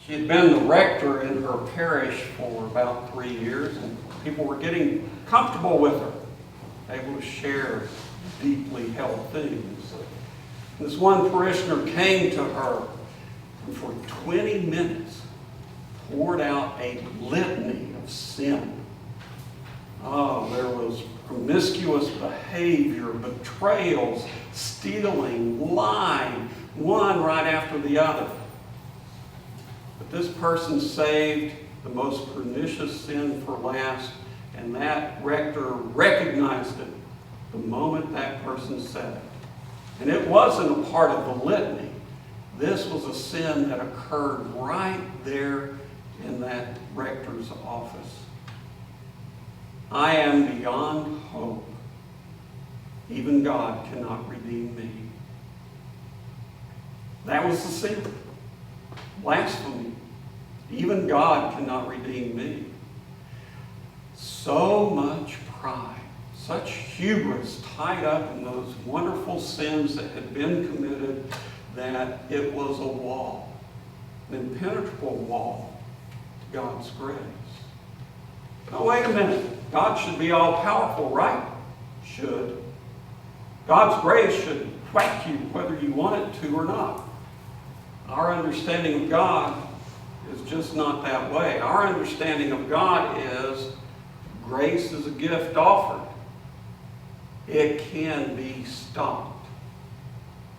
She had been the rector in her parish for about 3 years, and people were getting comfortable with her, able to share deeply held things. This one parishioner came to her and for 20 minutes poured out a litany of sin. Oh, there was promiscuous behavior, betrayals, stealing, lying, one right after the other. But this person saved the most pernicious sin for last, and that rector recognized it the moment that person said it. And it wasn't a part of the litany. This was a sin that occurred right there in that rector's office. I am beyond hope. Even God cannot redeem me. That was the sin. Blasphemy. Even God cannot redeem me. So much pride, such hubris tied up in those wonderful sins that had been committed that it was a wall, an impenetrable wall to God's grace. Now wait a minute. God should be all-powerful, right? Should. God's grace should whack you whether you want it to or not. Our understanding of God is just not that way. Our understanding of God is grace is a gift offered. It can be stopped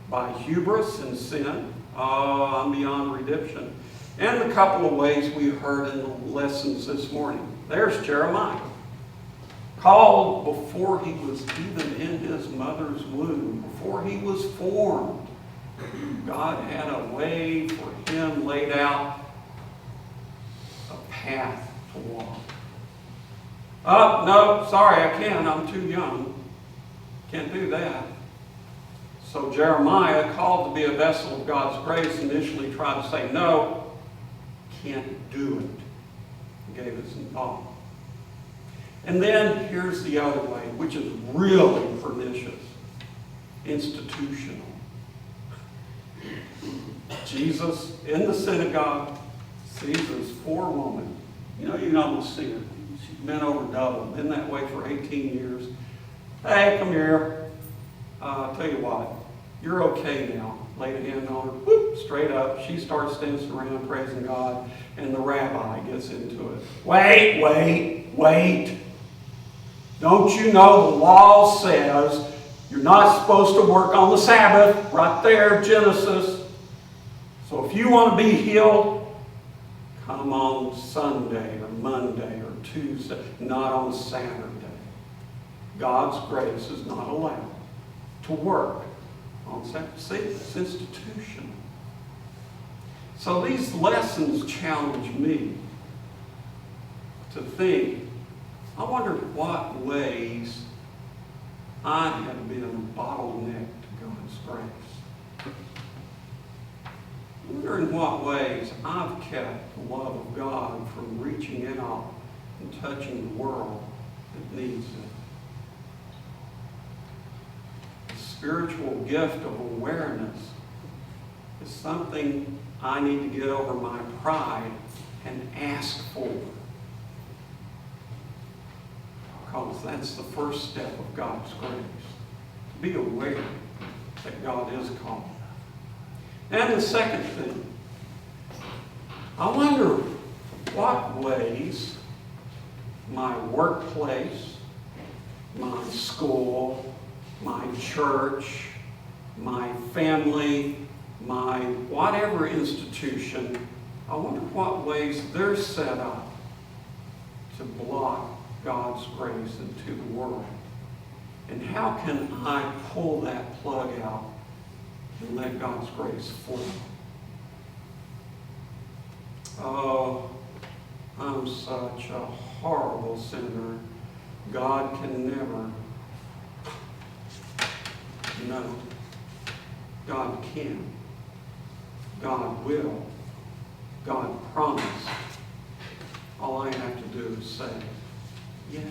by hubris and sin. Oh, I'm beyond redemption. And a couple of ways we heard in the lessons this morning. There's Jeremiah. Called before he was even in his mother's womb, before he was formed. God had a way for him laid out, a path to walk. Oh, no, sorry, I can't. I'm too young. Can't do that. So Jeremiah, called to be a vessel of God's grace, initially tried to say, no, can't do it. He gave it some thought. And then here's the other way, which is really pernicious. Institutional. Jesus in the synagogue sees this poor woman. You can almost see her. She's been over double, been that way for 18 years. Hey, come here. I'll tell you what, you're okay now. Laid a hand on her, whoop, straight up. She starts dancing around, praising God, and the rabbi gets into it. Wait. Don't you know the law says you're not supposed to work on the Sabbath? Right there, Genesis. So if you want to be healed, come on Sunday or Monday or Tuesday, not on Saturday. God's grace is not allowed to work on Saturday. See, it's institutional. So these lessons challenge me to think, I wonder what ways I have been a bottleneck to God's grace. I wonder in what ways I've kept the love of God from reaching out and touching the world that needs it. The spiritual gift of awareness is something I need to get over my pride and ask for. Because that's the first step of God's grace. To be aware that God is calling. And the second thing, I wonder what ways my workplace, my school, my church, my family, my whatever institution, I wonder what ways they're set up to block God's grace into the world. And how can I pull that plug out and let God's grace flow? Oh, I'm such a horrible sinner. God can never. No. God can. God will. God promised. All I have to do is say, yes.